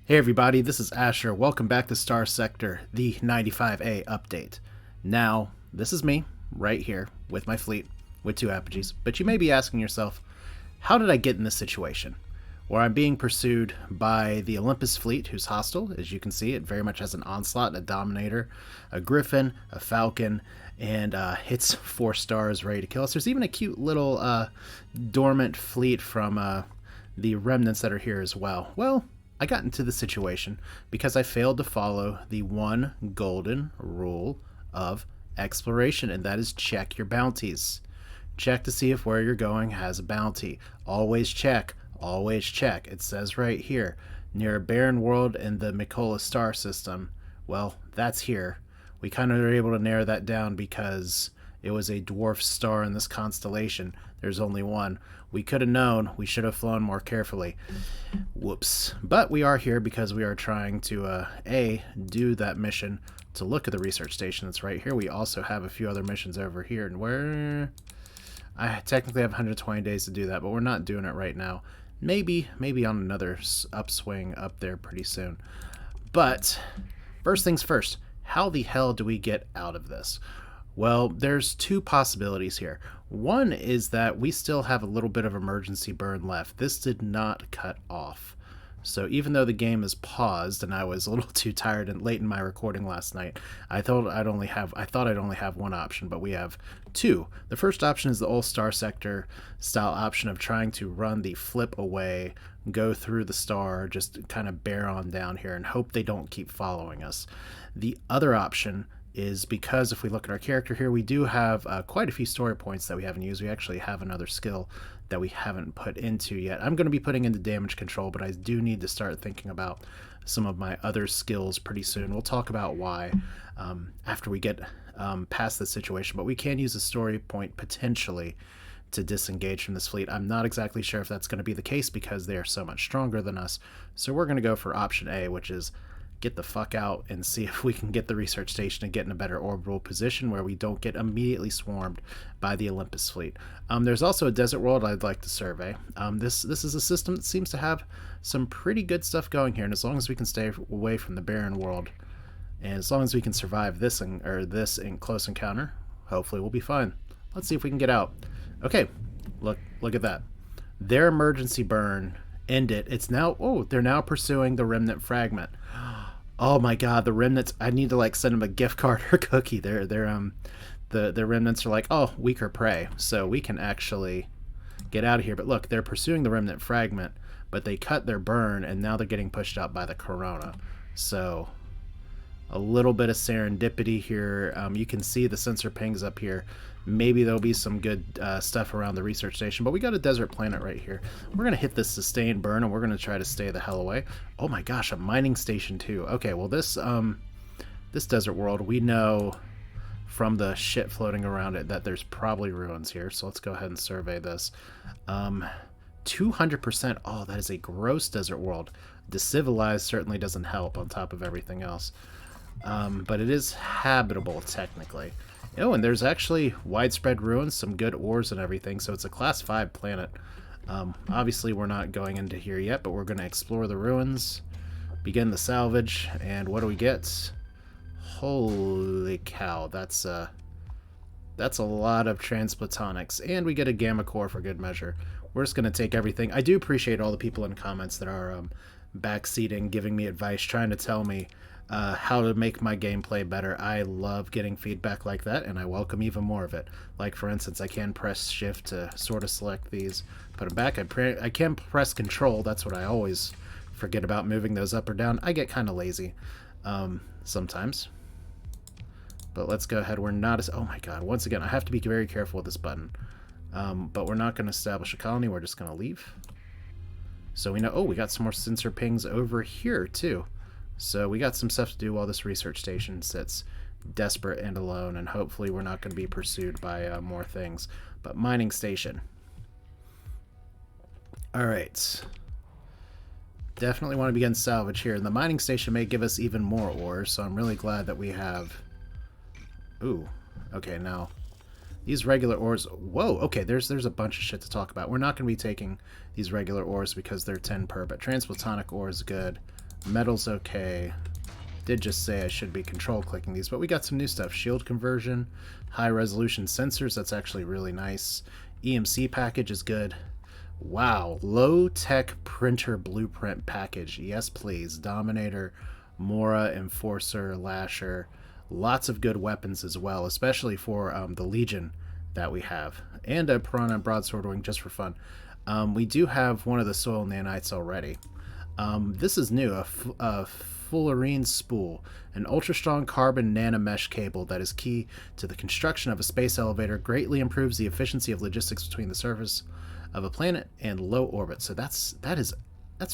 Hey everybody, this is Asher. Welcome back to Starsector, the 95A update. Now, this is me, right here, with my fleet, with two Apogees, but you may be asking yourself, how did I get in this situation? Where I'm being pursued by the Olympus fleet, who's hostile. As you can see, it very much has an Onslaught, a Dominator, a Griffin, a Falcon, and it's 4 stars ready to kill us. There's even a cute little dormant fleet from the remnants that are here as well. Well, I got into the situation because I failed to follow the one golden rule of exploration, and that is check your bounties. Check to see if where you're going has a bounty. Always check. Always check. It says right here, near a barren world in the Mikola star system. Well, that's here. We kind of were able to narrow that down because it was a dwarf star in this constellation. There's only one. We could have known. We should have flown more carefully. Whoops. But we are here because we are trying to, do that mission to look at the research station that's right here. We also have a few other missions over here. And where... I technically have 120 days to do that, but we're not doing it right now. Maybe on another upswing up there pretty soon. But, first things first. How the hell do we get out of this? Well, there's two possibilities here. One is that we still have a little bit of emergency burn left. This did not cut off. So even though the game is paused and I was a little too tired and late in my recording last night, I thought I'd only have one option, but we have two. The first option is the old Starsector style option of trying to run the flip away, go through the star, just kind of bear on down here and hope they don't keep following us. The other option is because if we look at our character here, we do have quite a few story points that we haven't used. We actually have another skill that we haven't put into yet. I'm going to be putting into damage control, but I do need to start thinking about some of my other skills pretty soon. We'll talk about why after we get past this situation, but we can use a story point potentially to disengage from this fleet. I'm not exactly sure if that's going to be the case because they are so much stronger than us. So we're going to go for option A, which is get the fuck out and see if we can get the research station and get in a better orbital position where we don't get immediately swarmed by the Olympus fleet. There's also a desert world I'd like to survey. This is a system that seems to have some pretty good stuff going here, and as long as we can stay away from the barren world, and as long as we can survive this in close encounter, hopefully we'll be fine. Let's see if we can get out. Okay, look at that. Their emergency burn ended. It's now they're now pursuing the remnant fragment. Oh my god, the remnants! I need to send them a gift card or cookie. The remnants are like, oh, weaker prey, so we can actually get out of here. But look, they're pursuing the remnant fragment, but they cut their burn, and now they're getting pushed out by the corona. So a little bit of serendipity here. You can see the sensor pings up here. Maybe there'll be some good stuff around the research station, but we got a desert planet right here. We're going to hit this sustained burn, and we're going to try to stay the hell away. Oh my gosh, a mining station too. Okay, well this desert world, we know from the shit floating around it that there's probably ruins here, so let's go ahead and survey this. 200%, oh, that is a gross desert world. Decivilized certainly doesn't help on top of everything else. But it is habitable, technically. Oh, and there's actually widespread ruins, some good ores and everything, so it's a class 5 planet. Obviously, we're not going into here yet, but we're going to explore the ruins, begin the salvage, and what do we get? Holy cow, that's a lot of transplatonics, and we get a gamma core for good measure. We're just going to take everything. I do appreciate all the people in comments that are backseating, giving me advice, trying to tell me how to make my gameplay better. I love getting feedback like that, and I welcome even more of it. Like, for instance, I can press shift to sort of select these, put them back. I can press control. That's what I always forget about, moving those up or down. I get kind of lazy sometimes. But let's go ahead. We're not as... Oh my god, once again, I have to be very careful with this button. But we're not going to establish a colony. We're just going to leave. So we know... Oh, we got some more sensor pings over here, too. So we got some stuff to do while this research station sits desperate and alone, and hopefully we're not going to be pursued by more things. But mining station. Alright. Definitely want to begin salvage here. And the mining station may give us even more ore, so I'm really glad that we have... Ooh. Okay, now... These regular ores... Whoa, okay, there's a bunch of shit to talk about. We're not going to be taking these regular ores because they're 10 per, but transplutonic ore is good. Metal's okay. Did just say I should be control clicking these, but we got some new stuff. Shield conversion, high resolution sensors, that's actually really nice. EMC package is good. Wow, low tech printer blueprint package. Yes, please. Dominator, Mora, Enforcer, Lasher. Lots of good weapons as well, especially for the Legion that we have. And a Piranha and Broadsword Wing just for fun. We do have one of the Soil Nanites already. This is new, a fullerene spool, an ultra-strong carbon nanomesh cable that is key to the construction of a space elevator, greatly improves the efficiency of logistics between the surface of a planet and low orbit. So that's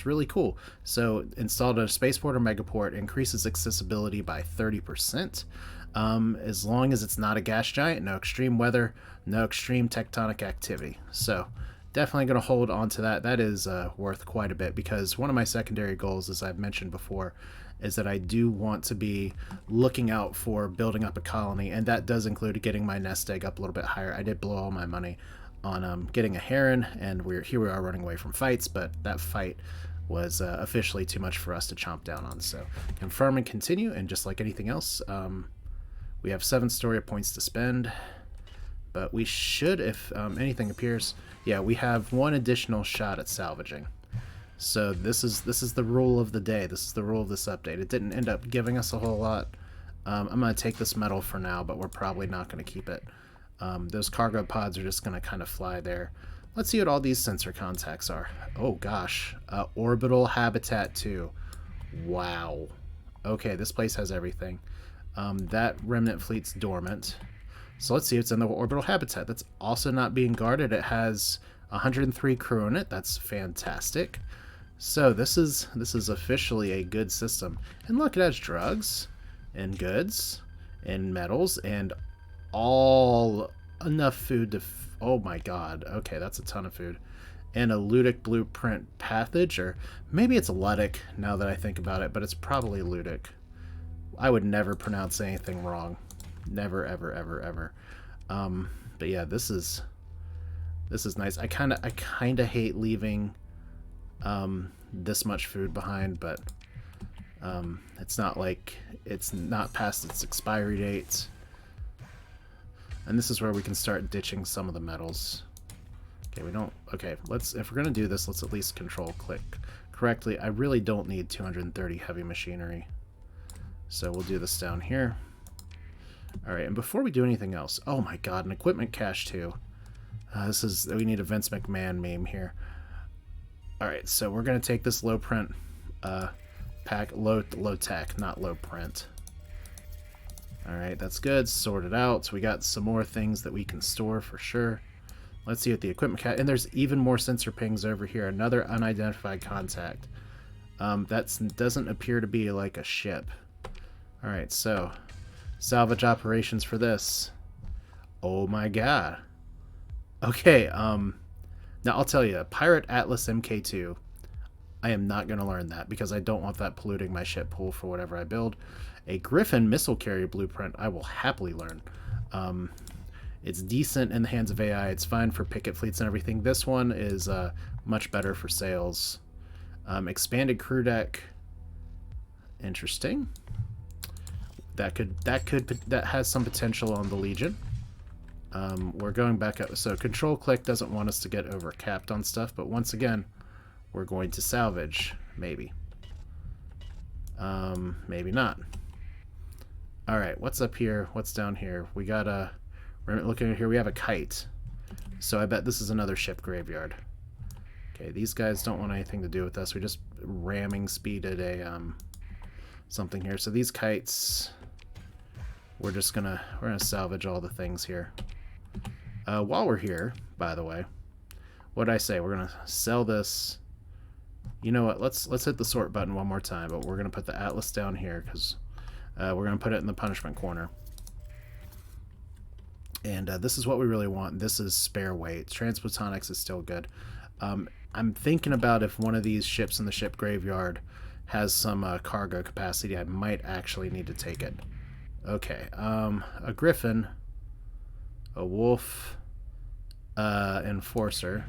really cool. So installed at a spaceport or megaport, increases accessibility by 30%. As long as it's not a gas giant, no extreme weather, no extreme tectonic activity. So definitely going to hold on to that. That is worth quite a bit, because one of my secondary goals, as I've mentioned before, is that I do want to be looking out for building up a colony, and that does include getting my nest egg up a little bit higher. I did blow all my money on getting a heron, and here we are running away from fights, but that fight was officially too much for us to chomp down on. So confirm and continue, and just like anything else, we have 7 story points to spend. But we should, if anything appears, yeah, we have 1 additional shot at salvaging. So this is the rule of the day. This is the rule of this update. It didn't end up giving us a whole lot. I'm going to take this metal for now, but we're probably not going to keep it. Those cargo pods are just going to kind of fly there. Let's see what all these sensor contacts are. Oh gosh, orbital habitat 2. Wow. Okay, this place has everything. That remnant fleet's dormant. So let's see what's in the orbital habitat. That's also not being guarded. It has 103 crew in it. That's fantastic. So this is officially a good system. And look, it has drugs and goods and metals and all enough food to... oh my god. Okay, that's a ton of food. And a ludic blueprint pathage, or maybe it's a ludic now that I think about it, but it's probably ludic. I would never pronounce anything wrong. Never, ever, ever, ever. But yeah, this is nice. I kind of hate leaving this much food behind, but it's not like it's not past its expiry date. And this is where we can start ditching some of the metals. Okay, we don't... okay, if we're gonna do this, let's at least control click correctly. I really don't need 230 heavy machinery, so we'll do this down here. Alright, and before we do anything else... oh my god, an equipment cache too. We need a Vince McMahon meme here. Alright, so we're going to take this low print pack, low tech, not low print. Alright, that's good. Sort it out. So we got some more things that we can store for sure. Let's see what the equipment cache... and there's even more sensor pings over here. Another unidentified contact. That doesn't appear to be like a ship. Alright, so... salvage operations for this. Oh my god. Okay, now I'll tell you, Pirate Atlas MK2, I am not going to learn that because I don't want that polluting my ship pool for whatever I build. A Griffin missile carrier blueprint, I will happily learn. It's decent in the hands of AI, it's fine for picket fleets and everything. This one is much better for sales. Expanded crew deck, interesting. That has some potential on the Legion. We're going back up. So control click doesn't want us to get over capped on stuff, but once again, we're going to salvage. Maybe. Maybe not. Alright, what's up here? What's down here? We got a... we're looking at here, we have a kite. So I bet this is another ship graveyard. Okay, these guys don't want anything to do with us. We just ramming speeded a something here. So these kites, we're gonna salvage all the things here. While we're here, by the way, what did I say? We're gonna sell this. You know what? Let's hit the sort button one more time, but we're gonna put the Atlas down here because we're gonna put it in the punishment corner. And this is what we really want. This is spare weight. Transplutonics is still good. I'm thinking about if one of these ships in the ship graveyard has some cargo capacity, I might actually need to take it. Okay, a Griffin, a Wolf, Enforcer.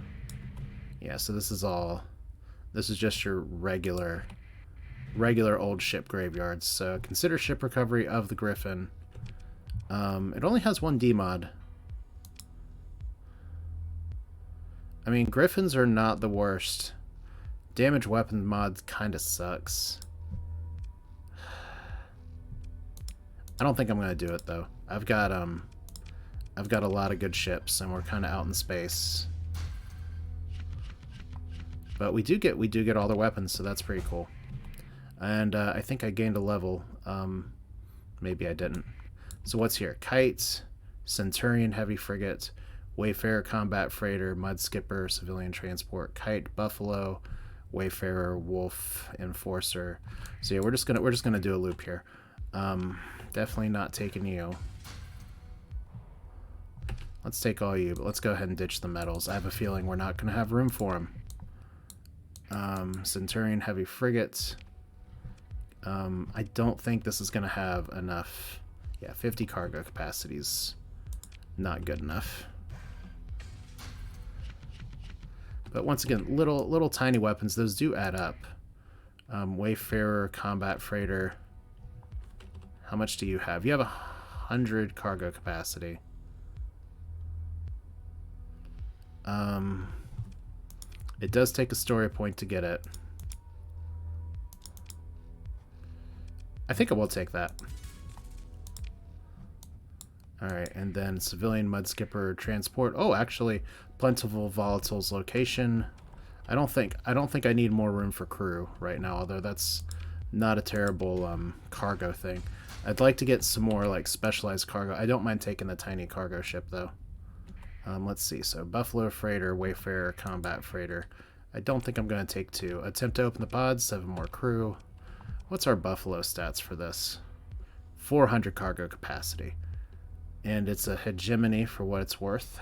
Yeah, so this is just your regular regular old ship graveyards. So consider ship recovery of the Griffin. It only has one D-mod. I mean, Griffins are not the worst. Damage weapon mod kind of sucks. I don't think I'm gonna do it though. I've got a lot of good ships, and we're kind of out in space. But we do get all the weapons, so that's pretty cool. And I think I gained a level. Maybe I didn't. So what's here? Kite, Centurion Heavy Frigate, Wayfarer Combat Freighter, Mud Skipper, Civilian Transport, Kite, Buffalo, Wayfarer, Wolf, Enforcer. So yeah, we're just gonna do a loop here. Definitely not taking you. Let's take all you, but let's go ahead and ditch the metals. I have a feeling we're not gonna have room for them. Centurion Heavy Frigate. I don't think this is gonna have enough. Yeah, 50 cargo capacities. Not good enough. But once again, little tiny weapons, those do add up. Wayfarer, Combat Freighter. How much do you have? You have 100 cargo capacity. It does take a story point to get it. I think I will take that. Alright, and then Civilian Mud Skipper Transport. Oh, actually, Plentiful Volatiles Location. I don't think I need more room for crew right now, although that's not a terrible cargo thing. I'd like to get some more like specialized cargo. I don't mind taking the tiny cargo ship though. Let's see. So Buffalo Freighter, Wayfarer, Combat Freighter. I don't think I'm going to take two. Attempt to open the pods, 7 more crew. What's our Buffalo stats for this? 400 cargo capacity. And it's a hegemony for what it's worth.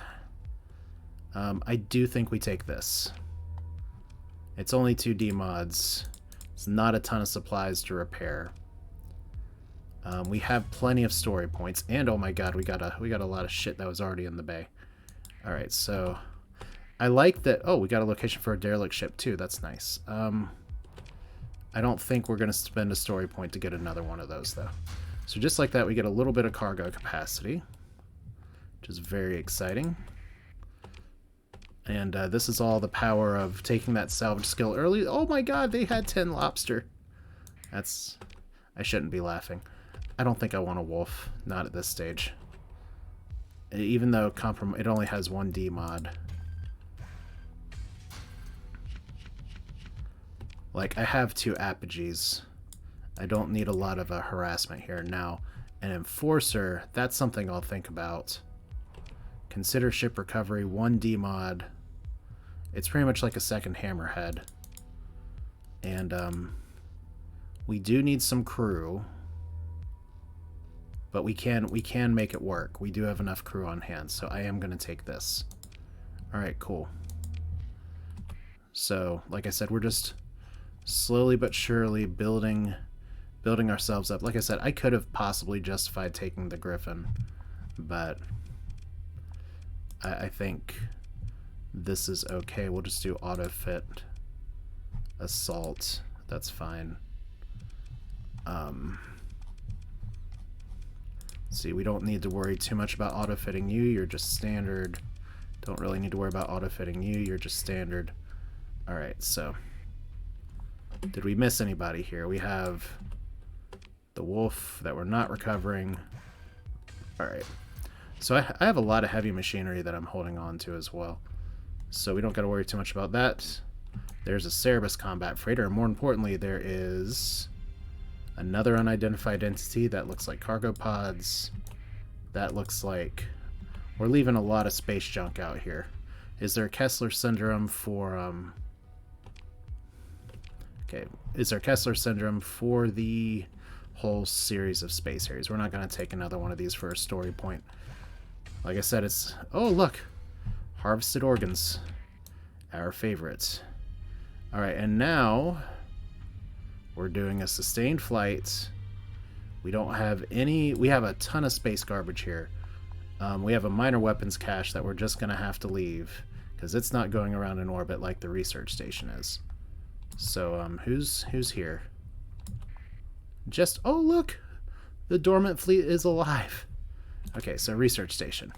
I do think we take this. It's only 2D mods. It's not a ton of supplies to repair. We have plenty of story points, and oh my god, we got a lot of shit that was already in the bay. All right, so I like that. Oh, we got a location for a derelict ship too. That's nice. I don't think we're gonna spend a story point to get another one of those though. So just like that, we get a little bit of cargo capacity, which is very exciting. And this is all the power of taking that salvage skill early. Oh my god, they had 10 lobster. That's... I shouldn't be laughing. I don't think I want a wolf. Not at this stage. Even though it only has 1D mod. Like, I have 2 Apogees. I don't need a lot of harassment here. Now, an Enforcer, that's something I'll think about. Consider ship recovery, 1D mod. It's pretty much like a second Hammerhead. And we do need some crew, but we can make it work. We do have enough crew on hand, so I am going to take this. All right, cool. So, like I said, we're just slowly but surely building ourselves up. Like I said, I could have possibly justified taking the Griffin, but I think this is okay. We'll just do auto fit assault. That's fine. See, we don't need to worry too much about auto fitting you. You're just standard. Don't really need to worry about auto fitting you. You're just standard. All right, so did we miss anybody here? We have the wolf that we're not recovering. All right. So I have a lot of heavy machinery that I'm holding on to as well. So we don't got to worry too much about that. There's a Cerebus combat freighter. And more importantly, there is another unidentified entity that looks like cargo pods. That looks like we're leaving a lot of space junk out here. Is there a Kessler syndrome for... Okay, is there Kessler syndrome for the whole series of space harriers? We're not going to take another one of these for a story point. Like I said, it's... Oh, look! Harvested organs. Our favorites. Alright, and now we're doing a sustained flight. We don't have any... We have a ton of space garbage here. We have a minor weapons cache that we're just going to have to leave, because it's not going around in orbit like the research station is. So, who's here? Just, oh look, the dormant fleet is alive. Okay, so research station.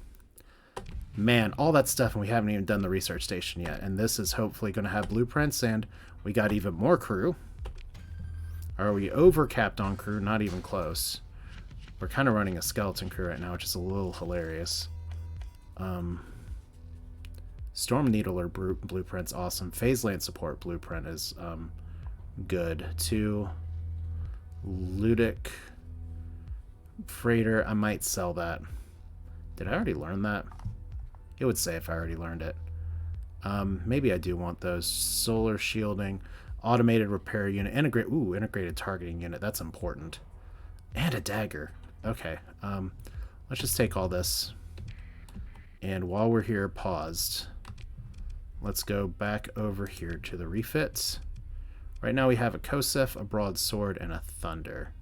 Man, all that stuff, and we haven't even done the research station yet. And this is hopefully going to have blueprints, and we got even more crew. Are we over-capped on crew? Not even close. We're kind of running a skeleton crew right now, which is a little hilarious. Storm Needler blueprint's awesome. Phase Lane support blueprint is good. 2 Ludic Freighter. I might sell that. Did I already learn that? It would say if I already learned it. Maybe I do want those. Solar shielding, automated repair unit, integrated targeting unit. That's important. And a dagger. Okay. Let's just take all this. And while we're here, paused. Let's go back over here to the refits. Right now we have a Kosef, a broadsword, and a thunder.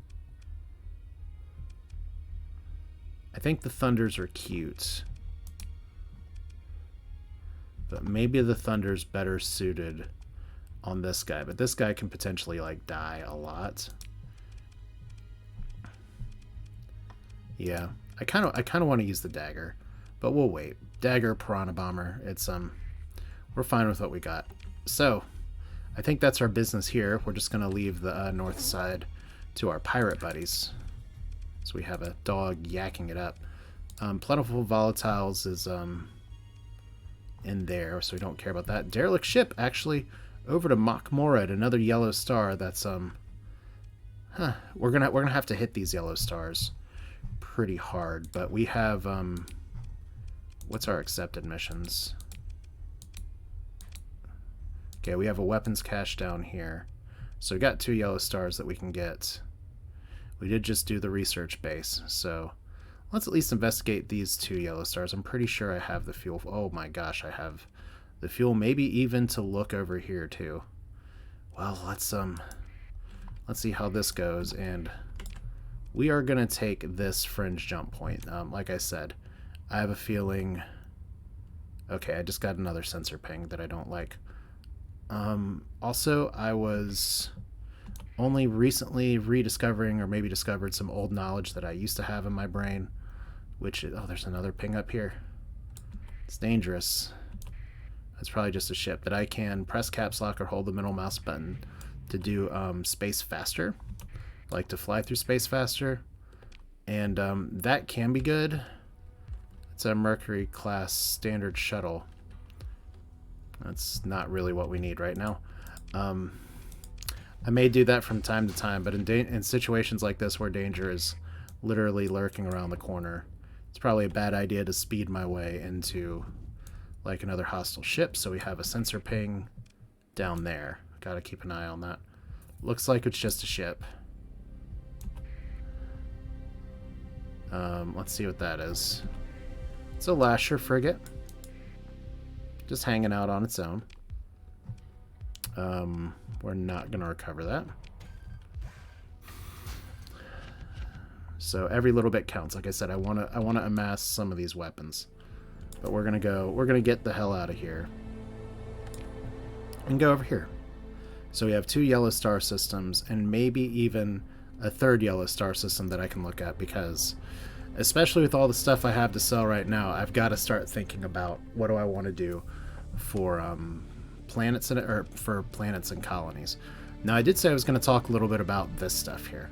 I think the thunders are cute. But maybe the thunder's better suited on this guy. But this guy can potentially, like, die a lot. Yeah. I kind of want to use the dagger. But we'll wait. Dagger, Piranha Bomber. It's, we're fine with what we got. So, I think that's our business here. We're just going to leave the north side to our pirate buddies. So we have a dog yakking it up. Plentiful Volatiles is, in there, so we don't care about that. Derelict ship, actually, over to Makmorad, another yellow star. That's we're gonna have to hit these yellow stars pretty hard, but we have what's our accepted missions? Okay, we have a weapons cache down here, so we got 2 yellow stars that we can get. We did just do the research base, so let's at least investigate these 2 yellow stars. I'm pretty sure I have the fuel. Oh my gosh, I have the fuel. Maybe even to look over here too. Well, let's see how this goes. And we are gonna take this fringe jump point. Like I said, I have a feeling. Okay, I just got another sensor ping that I don't like. Also, I was only recently rediscovering, or maybe discovered, some old knowledge that I used to have in my brain. Which is, oh, there's another ping up here. It's dangerous. That's probably just a ship. That I can press caps lock or hold the middle mouse button to do space faster. Like to fly through space faster. And that can be good. It's a Mercury class standard shuttle. That's not really what we need right now. I may do that from time to time, but in situations like this where danger is literally lurking around the corner, it's probably a bad idea to speed my way into like another hostile ship. So we have a sensor ping down there. Gotta keep an eye on that. Looks like it's just a ship. Let's see what that is. It's a Lasher frigate. Just hanging out on its own. We're not gonna recover that. So every little bit counts. Like I said, I wanna amass some of these weapons. But we're gonna get the hell out of here. And go over here. So we have 2 yellow star systems, and maybe even a 3rd yellow star system that I can look at, because especially with all the stuff I have to sell right now, I've got to start thinking about what do I want to do for planets and colonies. Now, I did say I was going to talk a little bit about this stuff here.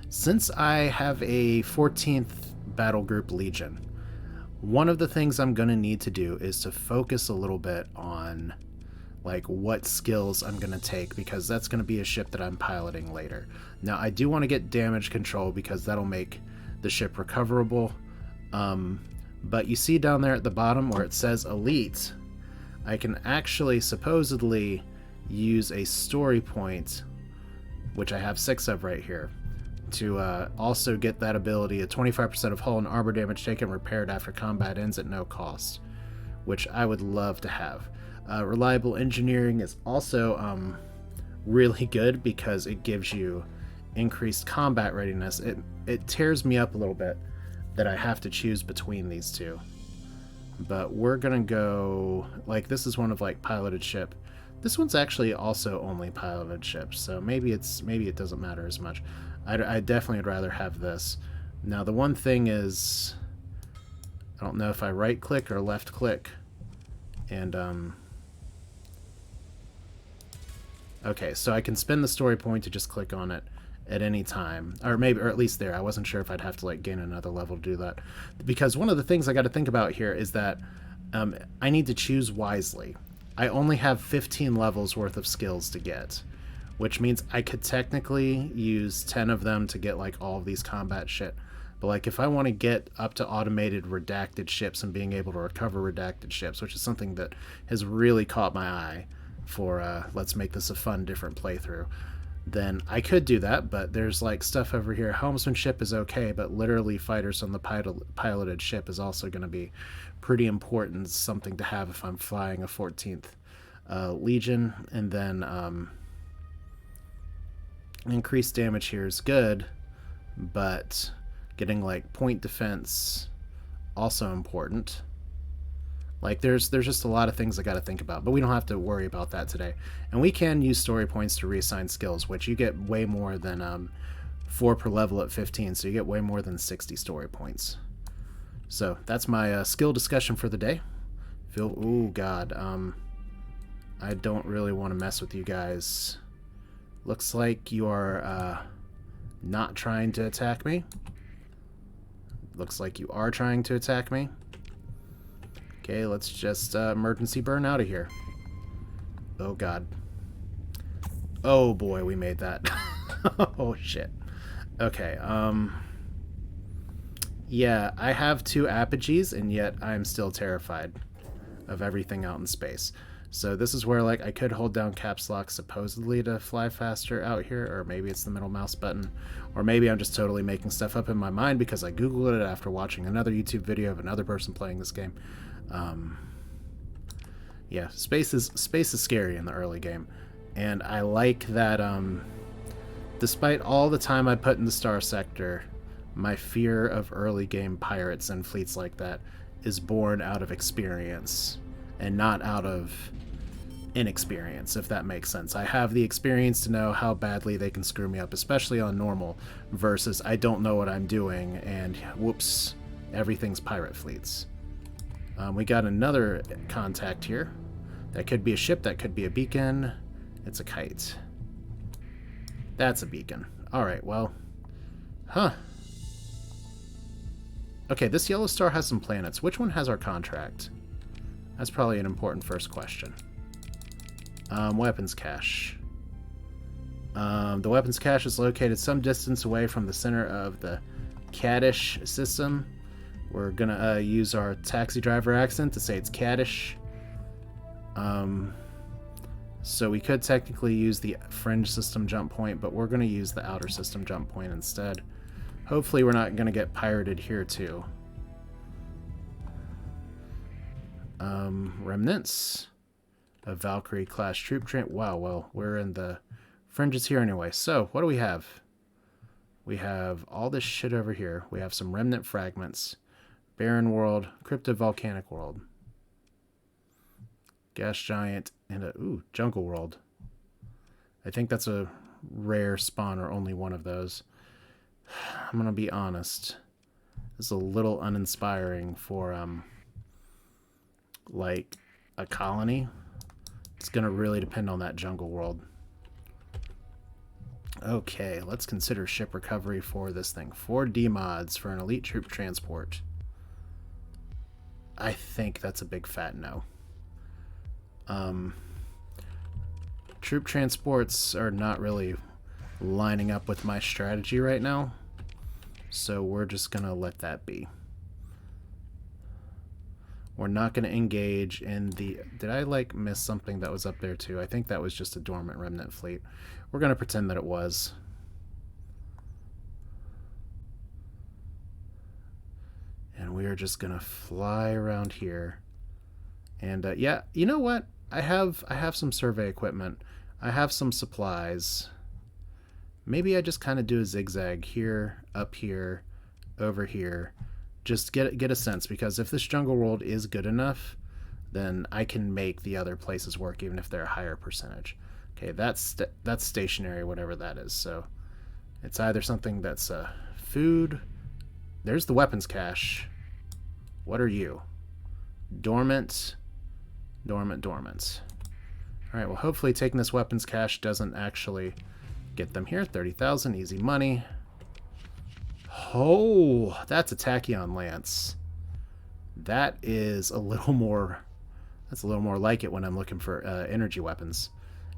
Since I have a 14th Battle Group Legion, one of the things I'm going to need to do is to focus a little bit on like what skills I'm going to take, because that's going to be a ship that I'm piloting later. Now, I do want to get damage control because that'll make the ship recoverable. But you see down there at the bottom where it says Elite, I can actually supposedly use a story point, which I have 6 of right here, to also get that ability, a 25% of hull and armor damage taken repaired after combat ends at no cost, which I would love to have. Reliable engineering is also really good because it gives you increased combat readiness. It tears me up a little bit that I have to choose between these two. But we're gonna go, like, this is one of like piloted ship This one's actually also only piloted ships, so maybe it doesn't matter as much. I definitely would rather have this. Now the one thing is, I don't know if I right click or left click, and okay, so I can spend the story point to just click on it at any time, or at least there. I wasn't sure if I'd have to like gain another level to do that, because one of the things I got to think about here is that I need to choose wisely. I only have 15 levels worth of skills to get, which means I could technically use 10 of them to get like all of these combat shit. But like if I want to get up to automated redacted ships and being able to recover redacted ships, which is something that has really caught my eye for let's make this a fun different playthrough, then I could do that. But there's like stuff over here. Helmsmanship is okay, but literally fighters on the piloted ship is also going to be pretty important, something to have if I'm flying a 14th Legion. And then increased damage here is good, but getting like point defense also important. Like there's just a lot of things I got to think about, but we don't have to worry about that today. And we can use story points to reassign skills, which you get way more than 4 per level at 15, so you get way more than 60 story points. So that's my skill discussion for the day. Oh god, I don't really want to mess with you guys. Looks like you are not trying to attack me. Looks like you are trying to attack me. Okay, let's just emergency burn out of here. Oh god. Oh boy, we made that. Oh shit. Okay, yeah, I have 2 Apogees, and yet I'm still terrified of everything out in space. So this is where like I could hold down caps lock supposedly to fly faster out here, or maybe it's the middle mouse button, or maybe I'm just totally making stuff up in my mind because I googled it after watching another YouTube video of another person playing this game. Yeah, space is scary in the early game, and I like that despite all the time I put in the Starsector, my fear of early game pirates and fleets like that is born out of experience and not out of inexperience, if that makes sense. I have the experience to know how badly they can screw me up, especially on normal, versus I don't know what I'm doing and whoops, everything's pirate fleets. We got another contact here. That could be a ship, that could be a beacon. It's a kite. That's a beacon. Alright, well. Huh. Okay, this yellow star has some planets. Which one has our contract? That's probably an important first question. Weapons cache. The weapons cache is located some distance away from the center of the Kaddish system. We're gonna use our taxi driver accent to say it's Kaddish. So we could technically use the fringe system jump point, but we're gonna use the outer system jump point instead. Hopefully we're not gonna get pirated here too. Remnants of Valkyrie class troop train. Wow, well, we're in the fringes here anyway. So what do we have? We have all this shit over here. We have some remnant fragments. Barren world, cryptovolcanic world, gas giant, and a jungle world. I think that's a rare spawn, or only one of those. I'm gonna be honest, this is a little uninspiring for like a colony. It's gonna really depend on that jungle world. Okay, let's consider ship recovery for this thing. 4 D mods for an elite troop transport. I think that's a big fat no. Troop transports are not really lining up with my strategy right now, so we're just gonna let that be. We're not gonna engage in the... Did I like miss something that was up there too? I think that was just a dormant remnant fleet. We're gonna pretend that it was. And we are just gonna fly around here. And yeah, you know what? I have some survey equipment. I have some supplies. Maybe I just kind of do a zigzag here, up here, over here. Just get a sense, because if this jungle world is good enough, then I can make the other places work even if they're a higher percentage. Okay, that's stationary, whatever that is. So it's either something that's food. There's the weapons cache. What are you? Dormant, dormant, dormant. All right, well, hopefully taking this weapons cache doesn't actually get them here. 30,000, easy money. Oh, that's a tachyon lance. That is a little more... That's a little more like it when I'm looking for energy weapons.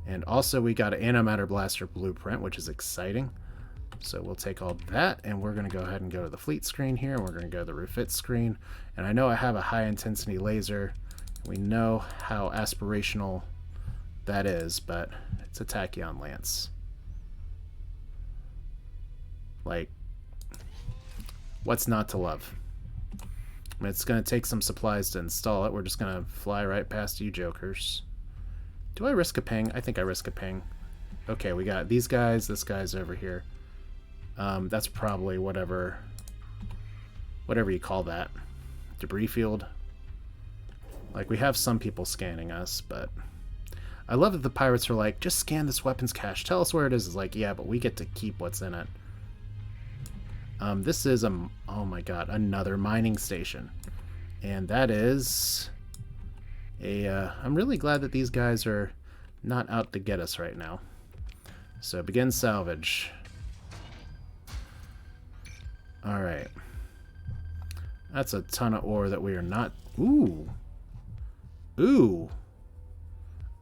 And also we got an antimatter blaster blueprint, which is exciting. So we'll take all that, and we're going to go ahead and go to the fleet screen here. We're going to go to the refit screen. And I know I have a high intensity laser. We know how aspirational that is, but it's a tachyon lance. Like, what's not to love? I mean, it's going to take some supplies to install it. We're just going to fly right past you jokers. Do I risk a ping? I think I risk a ping. Okay, we got these guys. This guy's over here. That's probably whatever you call that. Debris field. Like, we have some people scanning us, but I love that the pirates are like, just scan this weapons cache. Tell us where it is. It's like, yeah, but we get to keep what's in it. This is oh my god, another mining station. And that is I'm really glad that these guys are not out to get us right now. So begin salvage. Alright. That's a ton of ore that we are not... Ooh. Ooh.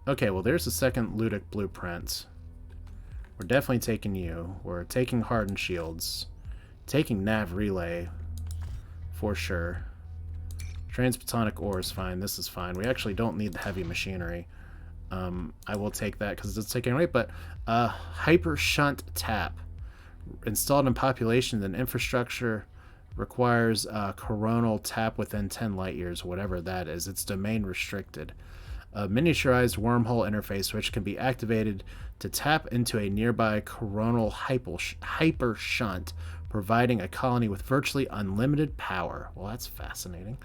Okay, well there's the second Ludic blueprint. We're definitely taking you. We're taking hardened shields. Taking nav relay. For sure. Transplatonic ore is fine. This is fine. We actually don't need the heavy machinery. I will take that because it's taking away. But hyper shunt tap. Installed in population and infrastructure requires a coronal tap within 10 light years, whatever that is. It's domain restricted. A miniaturized wormhole interface which can be activated to tap into a nearby coronal hyper shunt, providing a colony with virtually unlimited power. Well, that's fascinating.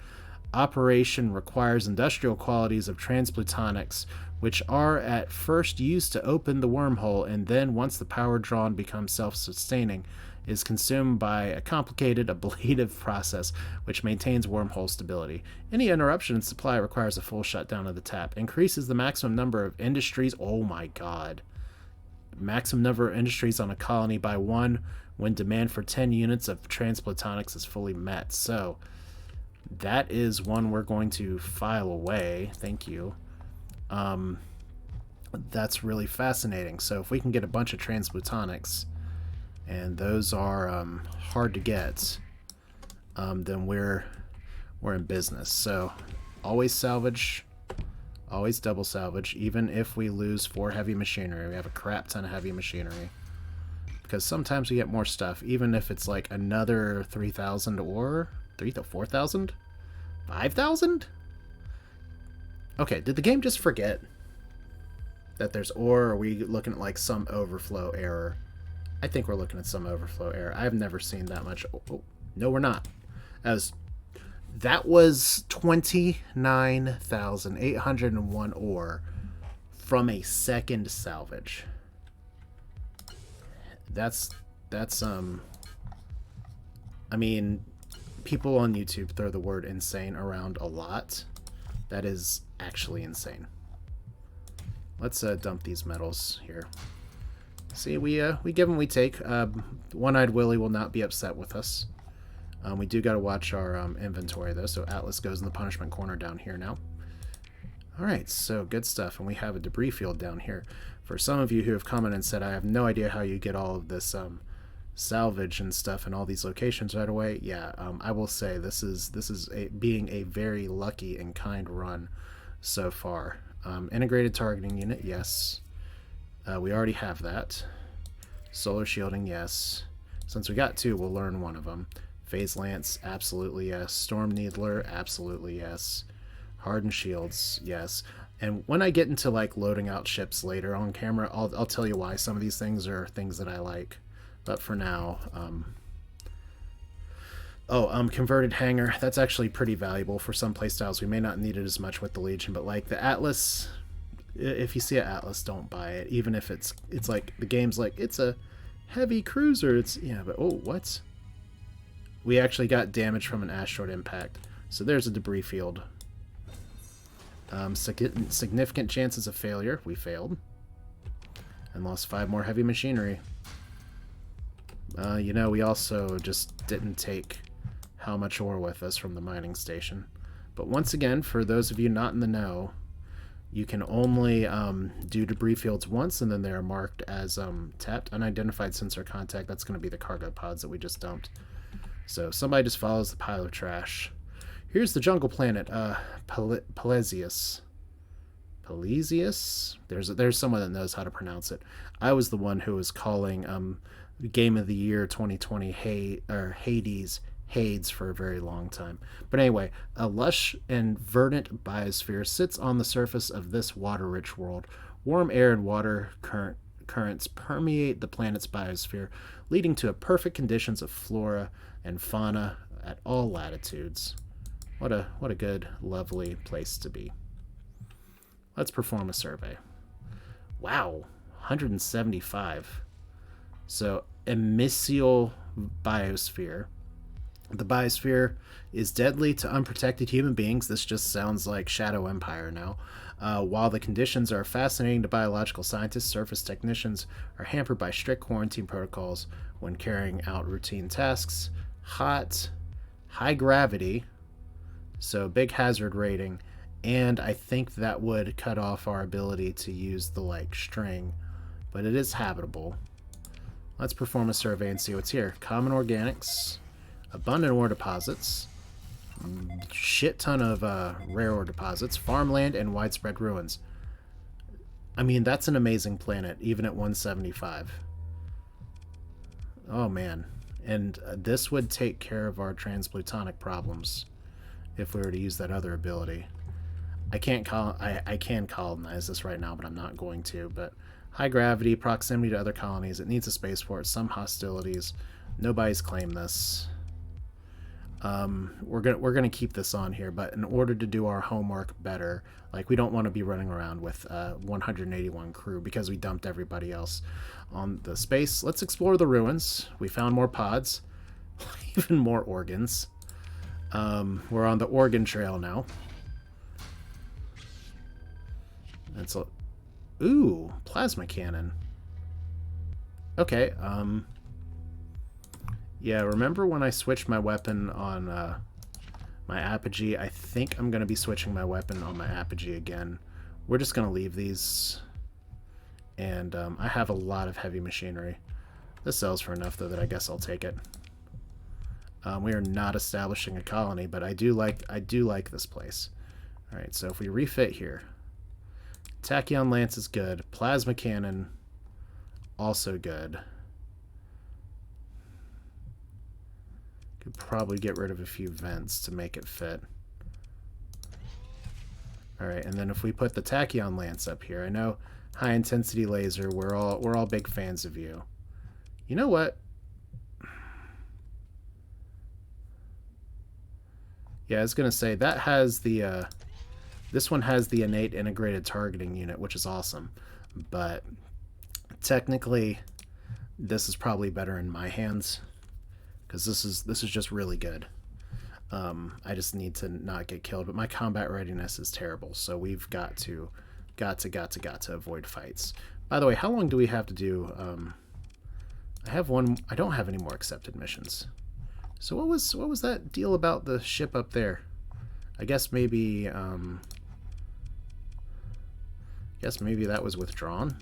Operation requires industrial qualities of transplutonics, which are at first used to open the wormhole, and then, once the power drawn becomes self-sustaining, is consumed by a complicated ablative process which maintains wormhole stability. Any interruption in supply requires a full shutdown of the tap. Increases the maximum number of industries. Oh my god. Maximum number of industries on a colony by 1 when demand for 10 units of transplutonics is fully met. So that is one we're going to file away. Thank you. That's really fascinating. So if we can get a bunch of transplutonics, and those are hard to get, then we're in business. So always salvage, always double salvage, even if we lose 4 heavy machinery. We have a crap ton of heavy machinery, because sometimes we get more stuff, even if it's like another 3,000 ore. 4,000? 5,000? Okay, did the game just forget that there's ore, or are we looking at like some overflow error? I think we're looking at some overflow error. I've never seen that much. Oh, no, we're not. That was 29,801 ore from a second salvage. That's I mean, people on YouTube throw the word insane around a lot. That is actually insane. Let's dump these metals here. See, we give and we take. One-Eyed Willie will not be upset with us. We do got to watch our inventory, though, so Atlas goes in the punishment corner down here now. Alright, so good stuff, and we have a debris field down here. For some of you who have commented and said, I have no idea how you get all of this salvage and stuff in all these locations right away, yeah, I will say this is being a very lucky and kind run so far. Integrated targeting unit, yes. We already have that. Solar shielding, yes. Since we got 2, we'll learn one of them. Phase Lance, absolutely yes. Storm Needler, absolutely yes. Hardened Shields, yes. And when I get into like loading out ships later on camera, I'll tell you why some of these things are things that I like. But for now, Oh, converted hangar. That's actually pretty valuable for some playstyles. We may not need it as much with the Legion, but like the Atlas, if you see an Atlas, don't buy it. Even if it's like the game's like it's a heavy cruiser. It's yeah, but oh, what? We actually got damage from an asteroid impact. So there's a debris field. Significant chances of failure. We failed and lost 5 more heavy machinery. You know, we also just didn't take how much ore with us from the mining station. But once again, for those of you not in the know, you can only do debris fields once, and then they're marked as tapped unidentified sensor contact. That's going to be the cargo pods that we just dumped. So somebody just follows the pile of trash. Here's the jungle planet, Pelezius. Pelezius? There's someone that knows how to pronounce it. I was the one who was calling Game of the Year 2020 Hades for a very long time. But anyway, a lush and verdant biosphere sits on the surface of this water-rich world. Warm air and water currents permeate the planet's biosphere, leading to perfect conditions of flora and fauna at all latitudes. What a good, lovely place to be. Let's perform a survey. Wow, 175. So, emissial biosphere. The biosphere is deadly to unprotected human beings. This just sounds like Shadow Empire now. While the conditions are fascinating to biological scientists, surface technicians are hampered by strict quarantine protocols when carrying out routine tasks. High gravity, so big hazard rating, and I think that would cut off our ability to use the like string, but it is habitable. Let's perform a survey and see what's here. Common organics, abundant ore deposits, shit ton of rare ore deposits, farmland, and widespread ruins. I mean, that's an amazing planet, even at 175. Oh man. And this would take care of our transplutonic problems if we were to use that other ability. I can colonize this right now, but I'm not going to. But high gravity, proximity to other colonies, it needs a spaceport, some hostilities. Nobody's claimed this. We're gonna keep this on here, but in order to do our homework better, like we don't want to be running around with 181 crew because we dumped everybody else on the space. Let's explore the ruins. We found more pods, even more organs. We're on the organ trail now. And so, ooh, plasma cannon. Okay. Yeah, remember when I switched my weapon on my Apogee? I think I'm going to be switching my weapon on my Apogee again. We're just going to leave these. And I have a lot of heavy machinery. This sells for enough, though, that I guess I'll take it. We are not establishing a colony, but I do like this place. All right, so if we refit here. Tachyon Lance is good. Plasma Cannon, also good. Could probably get rid of a few vents to make it fit. Alright, and then if we put the Tachyon Lance up here, I know high intensity laser, we're all big fans of you. You know what? Yeah, I was gonna say that has the this one has the innate integrated targeting unit, which is awesome. But technically this is probably better in my hands. Because this is just really good. I just need to not get killed, but my combat readiness is terrible, so we've got to avoid fights. By the way, how long do we have to do? I have one. I don't have any more accepted missions. So what was that deal about the ship up there? I guess maybe that was withdrawn.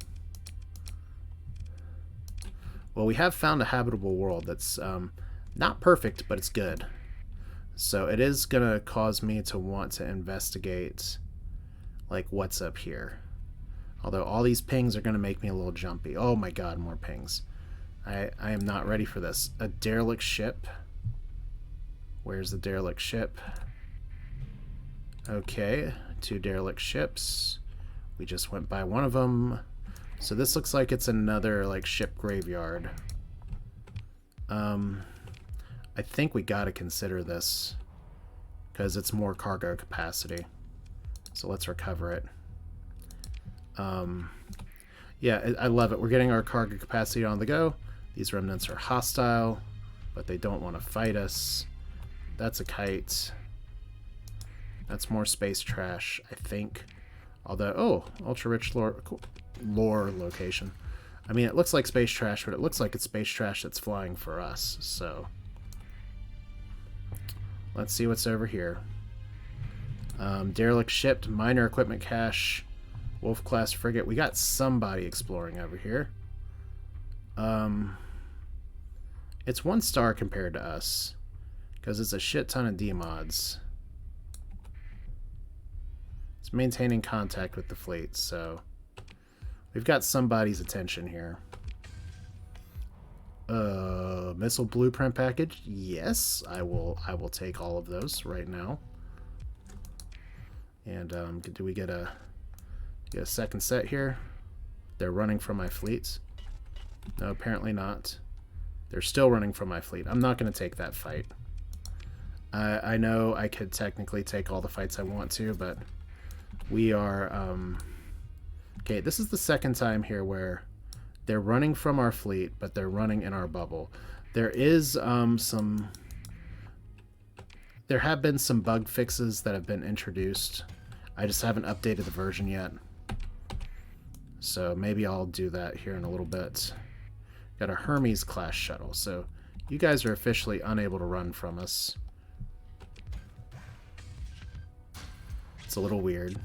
Well, we have found a habitable world that's not perfect, but it's good. So it is gonna cause me to want to investigate like what's up here. Although all these pings are gonna make me a little jumpy. Oh my god, more pings. I am not ready for this. A derelict ship. Where's the derelict ship? Okay, 2 derelict ships. We just went by one of them. So this looks like it's another like ship graveyard. I think we got to consider this because it's more cargo capacity. So let's recover it. Yeah, I love it. We're getting our cargo capacity on the go. These remnants are hostile, but they don't want to fight us. That's a kite. That's more space trash, I think. Although, oh, ultra-rich lore location. I mean, it looks like space trash, but it looks like it's space trash that's flying for us, so... Let's see what's over here. Derelict ship, minor equipment cache, Wolf-class frigate. We got somebody exploring over here. It's 1 star compared to us, because it's a shit ton of D-mods. It's maintaining contact with the fleet, so... We've got somebody's attention here. Missile blueprint package. Yes, I will take all of those right now. And do we get a second set here? They're running from my fleets. No, apparently not. They're still running from my fleet. I'm not going to take that fight. I know I could technically take all the fights I want to, but we are... Okay, this is the second time here where they're running from our fleet, but they're running in our bubble. There is there have been some bug fixes that have been introduced. I just haven't updated the version yet. So maybe I'll do that here in a little bit. Got a Hermes class shuttle, so you guys are officially unable to run from us. It's a little weird.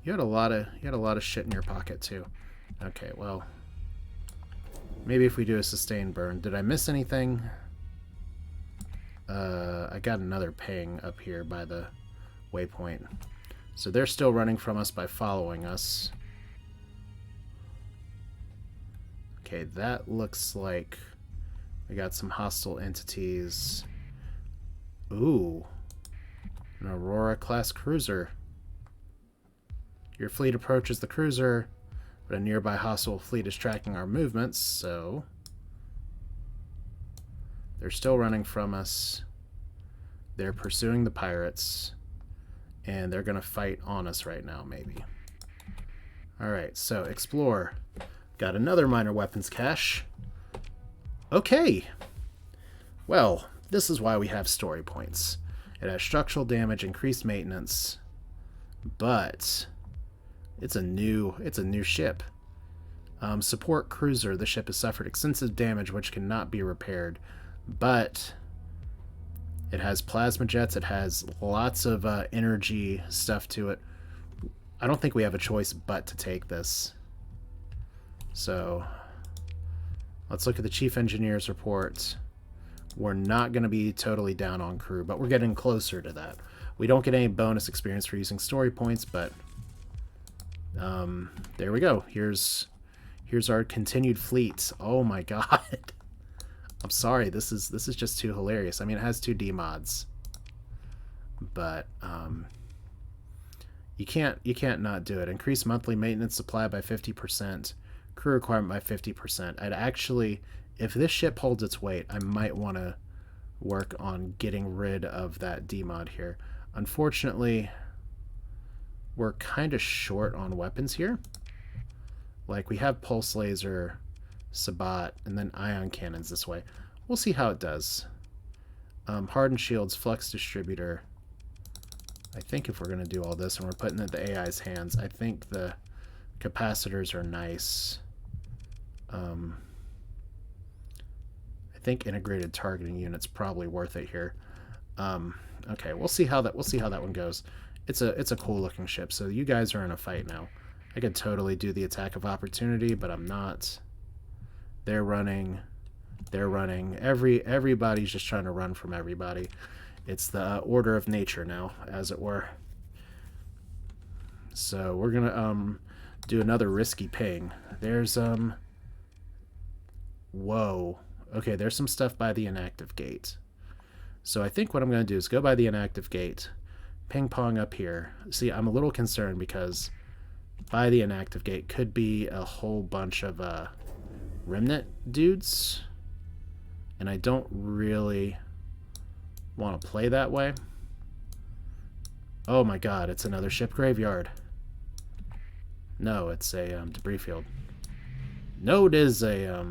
You had a lot of shit in your pocket too. Okay, well, maybe if we do a sustained burn. Did I miss anything? I got another ping up here by the waypoint. So they're still running from us by following us. Okay, that looks like we got some hostile entities. Ooh, an Aurora class cruiser. Your fleet approaches the cruiser, but a nearby hostile fleet is tracking our movements, so they're still running from us. They're pursuing the pirates, and they're going to fight on us right now, maybe. Alright, so explore. Got another minor weapons cache. Okay. Well, this is why we have story points. It has structural damage, increased maintenance, but... It's a new ship. Support cruiser. The ship has suffered extensive damage which cannot be repaired. But it has plasma jets. It has lots of energy stuff to it. I don't think we have a choice but to take this. So let's look at the chief engineer's report. We're not going to be totally down on crew, but we're getting closer to that. We don't get any bonus experience for using story points, but... there we go. Here's our continued fleet. Oh my god. I'm sorry, this is just too hilarious. I mean, it has 2 D-mods. But you can't not do it. Increase monthly maintenance supply by 50%, crew requirement by 50%. I'd actually, if this ship holds its weight, I might want to work on getting rid of that D-mod here. Unfortunately, we're kind of short on weapons here. Like, we have pulse laser, Sabat, and then ion cannons this way. We'll see how it does. Hardened shields, flux distributor. I think if we're going to do all this and we're putting it in the AI's hands, I think the capacitors are nice. I think integrated targeting unit's probably worth it here. Okay, we'll see how that one goes. It's a cool looking ship. So you guys are in a fight now. I could totally do the attack of opportunity, but I'm not. They're running. They're running. Everybody's just trying to run from everybody. It's the order of nature now, as it were. So we're gonna do another risky ping. There's whoa. Okay, there's some stuff by the inactive gate. So I think what I'm gonna do is go by the inactive gate. Ping pong up here. See, I'm a little concerned because by the inactive gate could be a whole bunch of remnant dudes. and I don't really want to play that way. Oh my god, it's another ship graveyard. No, it's a debris field. No, it is a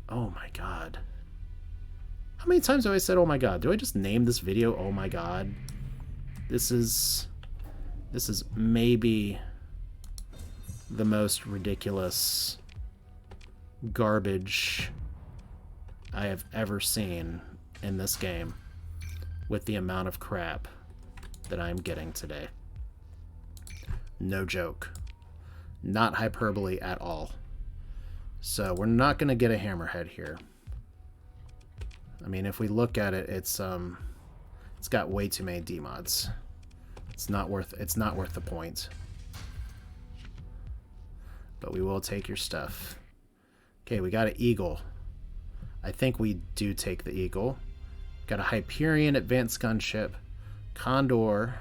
oh my god. How many times have I said oh my god? Do I just name this video oh my god? This is maybe the most ridiculous garbage I have ever seen in this game with the amount of crap that I'm getting today. No joke. Not hyperbole at all. So we're not going to get a hammerhead here. I mean, if we look at it, it's got way too many demods. It's not worth the point. But we will take your stuff. Okay, we got an eagle. I think we do take the eagle. Got a Hyperion advanced gunship. Condor.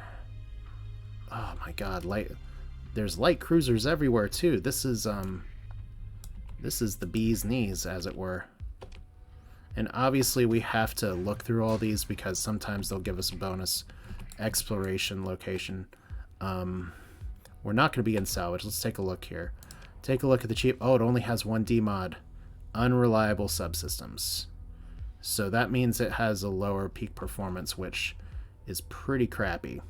Oh my god, there's light cruisers everywhere too. This is the bee's knees, as it were. And obviously we have to look through all these because sometimes they'll give us a bonus exploration location. We're not going to be in salvage. Let's take a look here. Take a look at the cheap. Oh, it only has one demod. Unreliable subsystems. So that means it has a lower peak performance, which is pretty crappy.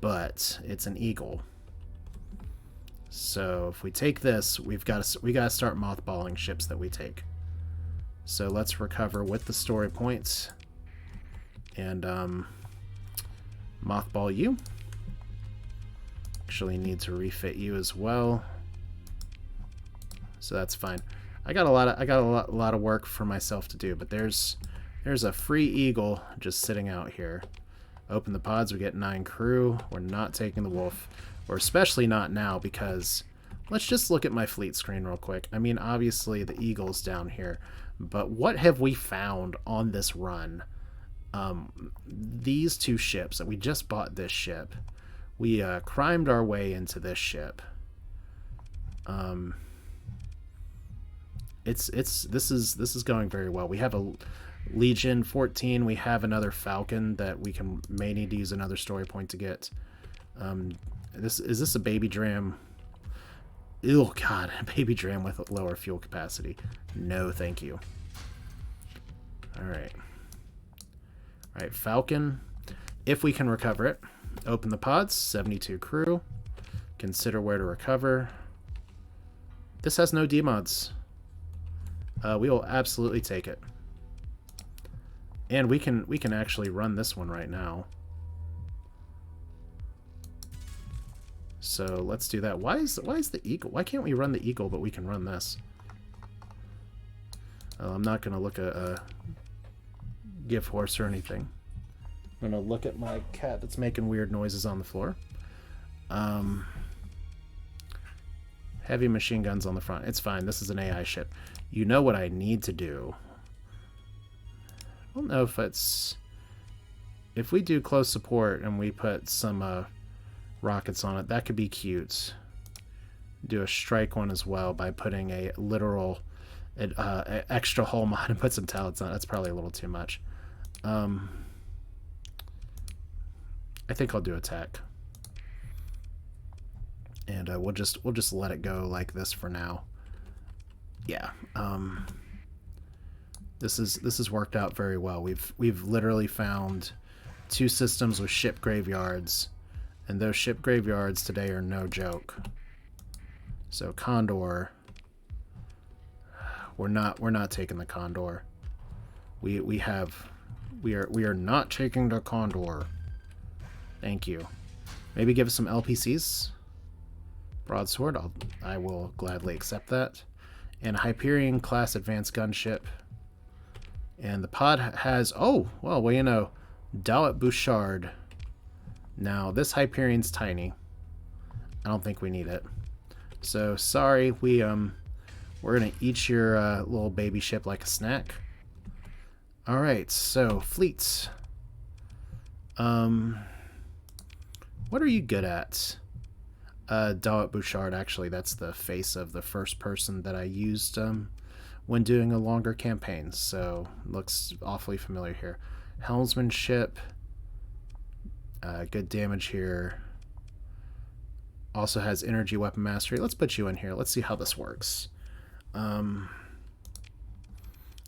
But it's an eagle. So if we take this, we got to start mothballing ships that we take. So let's recover with the story points and mothball you. Actually need to refit you as well. So that's fine. I got a lot of work for myself to do, but there's a free eagle just sitting out here. Open the pods, we get 9 crew. We're not taking the wolf. Or especially not now, because let's just look at my fleet screen real quick. I mean, obviously the eagle's down here, but what have we found on this run? These two ships that we just bought. This ship, we crimed our way into this ship. This is going very well. We have a Legion 14. We have another Falcon that we may need to use another story point to get. Is this a baby dram? Oh god, a baby dram with a lower fuel capacity. No, thank you. Alright. Alright, Falcon. If we can recover it. Open the pods, 72 crew. Consider where to recover. This has no demods. We will absolutely take it. And we can actually run this one right now. So let's do that. Why is the eagle? Why can't we run the eagle, but we can run this? I'm not gonna look at a gift horse or anything. I'm gonna look at my cat that's making weird noises on the floor. Heavy machine guns on the front. It's fine. This is an AI ship. You know what I need to do. I don't know if it's... If we do close support and we put some rockets on it, that could be cute. Do a strike one as well by putting a literal extra hull mod and put some tallets on it. That's probably a little too much. I think I'll do attack. And we'll just let it go like this for now. Yeah. This has worked out very well. We've literally found 2 systems with ship graveyards, and those ship graveyards today are no joke. So Condor, we're not taking the Condor. We are not taking the Condor. Thank you. Maybe give us some LPCs. Broadsword, I will gladly accept that. And a Hyperion class advanced gunship. And the pod has, oh, well, you know, Dalit Bouchard. Now, this Hyperion's tiny. I don't think we need it. So, sorry, we're gonna eat your little baby ship like a snack. Alright, so, fleets. What are you good at? Dalit Bouchard, actually, that's the face of the first person that I used when doing a longer campaign, so looks awfully familiar here. Helmsmanship, good damage here. Also has energy weapon mastery. Let's put you in here. Let's see how this works. And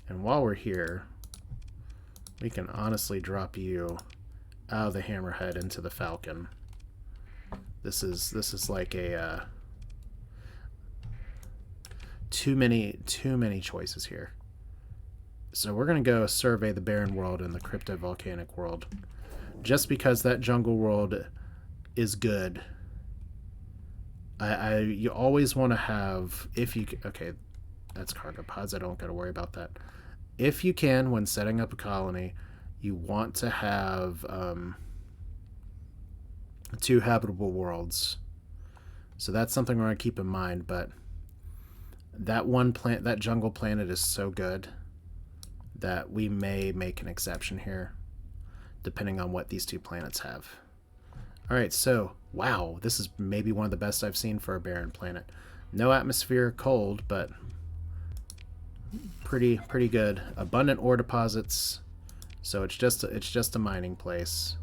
while we're here, we can honestly drop you out of the Hammerhead into the Falcon. This is like a too many choices here. So we're gonna go survey the barren world and the cryptovolcanic world, just because that jungle world is good. You always want to have, if you okay, that's cargo pods. I don't gotta worry about that. If you can, when setting up a colony, you want to have 2 habitable worlds. So that's something we're gonna keep in mind. But that that jungle planet is so good that we may make an exception here, depending on what these 2 planets have. All right, so wow, this is maybe one of the best I've seen for a barren planet. No atmosphere, cold, but pretty good. Abundant ore deposits, so it's just a mining place.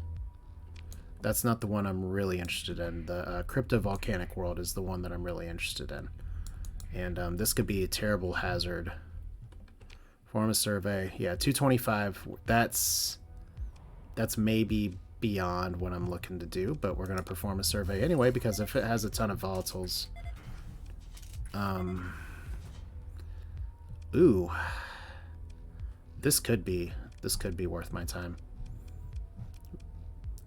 That's not the one I'm really interested in. The cryptovolcanic world is the one that I'm really interested in, and this could be a terrible hazard. Form a survey. Yeah, 225. That's maybe beyond what I'm looking to do, but we're going to perform a survey anyway, because if it has a ton of volatiles, ooh, this could be worth my time.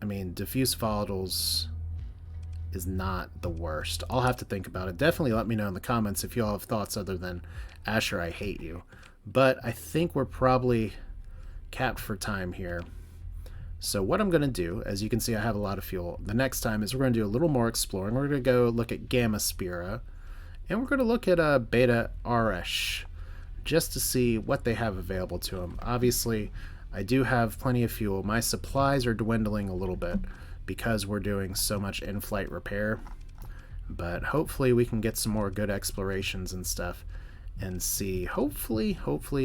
I mean, diffuse volatiles is not the worst. I'll have to think about it. Definitely let me know in the comments if you all have thoughts other than Asher, I hate you. But I think we're probably capped for time here. So what I'm going to do, as you can see, I have a lot of fuel. The next time is we're going to do a little more exploring. We're going to go look at Gamma Spira, and we're going to look at Beta Arash, just to see what they have available to them. Obviously, I do have plenty of fuel. My supplies are dwindling a little bit because we're doing so much in-flight repair, but hopefully we can get some more good explorations and stuff and see hopefully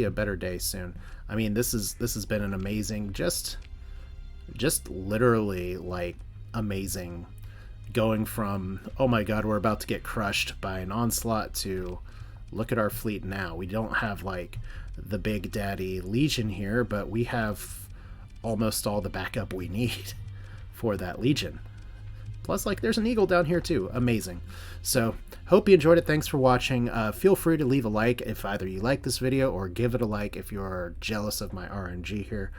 a better day soon. I mean, this has been an amazing, just literally like amazing, going from oh my god, we're about to get crushed by an onslaught to look at our fleet now. We don't have like the big daddy Legion here, but we have almost all the backup we need for that Legion. Plus, like, there's an Eagle down here too. Amazing. So, hope you enjoyed it. Thanks for watching. Feel free to leave a like if either you like this video, or give it a like if you're jealous of my RNG here.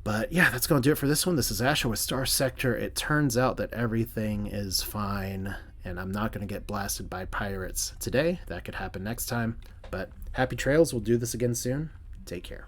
But yeah, that's going to do it for this one. This is Asher with Starsector. It turns out that everything is fine, and I'm not going to get blasted by pirates today. That could happen next time. But happy trails. We'll do this again soon. Take care.